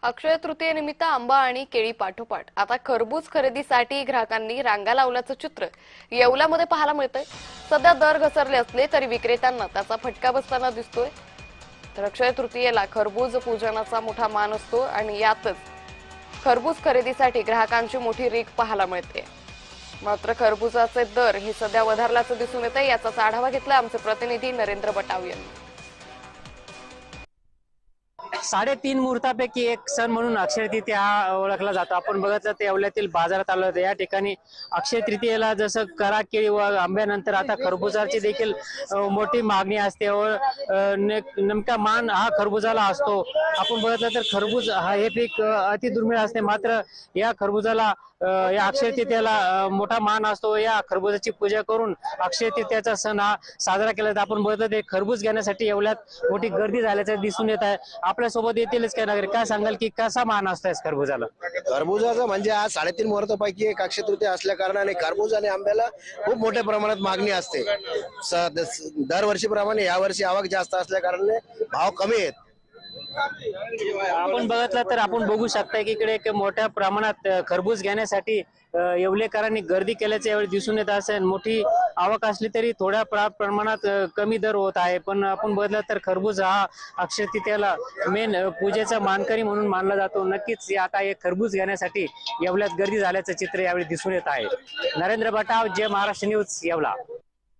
अक्षय तृतीयेनिमित्त आंबा आणि केळी पाठोपाठ आता खरबूज खरेदीसाठी ग्राहकांनी रांगा लावल्याचं चित्र येवल्यामध्ये पाहायला मिळतंय। सध्या दर घसरले असले तरी विक्रेत्यांना त्याचा फटका बसताना दिसतोय। तर अक्षय तृतीयेला खरबूज पूजनाचा मोठा मान असतो आणि यातच खरबूज खरेदीसाठी ग्राहकांची मोठी रीक पाहायला मिळते। मात्र खरबुजाचे दर हे सध्या वधारल्याचं दिसून येतंय। याचाच आढावा घेतला आमचे प्रतिनिधी नरेंद्र बटाव यांनी। 3.5 मुहूर्तापैकी एक सण म्हणून अक्षय तृतीया हा ओळखला जातो। आपण बघितलं तर येवल्यातील बाजारात आलो होतो। या ठिकाणी अक्षय तृतीयेला जसं करा केळी व आंब्यानंतर आता खरबुजाची देखील मोठी मागणी असते व नेमका मान हा खरबुजाला असतो। आपण बघितलं तर खरबूज हा हे पीक अति दुर्मिळ असते, मात्र या खरबुजाला या अक्षय तृतीयेला मोठा मान असतो। या खरबुजाची पूजा करून अक्षय तृतीयाचा सण हा साजरा केला जातो। आपण बघितलं ते खरबूज घेण्यासाठी येवल्यात मोठी गर्दी झाल्याचं दिसून येत आहे। आपल्या सोबत येतीलच काय नागरिक, काय सांगाल की कसा मान असतोय खरबुजाला? खरबुजाचं म्हणजे आज 3.5 मुहूर्तापैकी एक अक्षय तृतीया असल्या कारणाने खरबूज आणि आंब्याला खूप मोठ्या प्रमाणात मागणी असते। दरवर्षीप्रमाणे यावर्षी आवक जास्त असल्या कारणाने भाव कमी आहेत। आपण बघितलं तर आपण बघू शकता की इकडे एक मोठ्या प्रमाणात खरबूज घेण्यासाठी येवलेकरांनी गर्दी केल्याचे यावेळी दिसून येत असेल। मोठी आवक असली तरी थोड्या प्रमाणात कमी दर होत आहे। पण आपण बघितलं तर खरबूज हा अक्षय तृतीयेला मेन पूजेचा मानकरी म्हणून मानला जातो। नक्कीच आता एक खरबूज घेण्यासाठी येवल्यात गर्दी झाल्याचं चित्र यावेळी दिसून येत आहे। नरेंद्र बटाव, जय महाराष्ट्र न्यूज, येवला।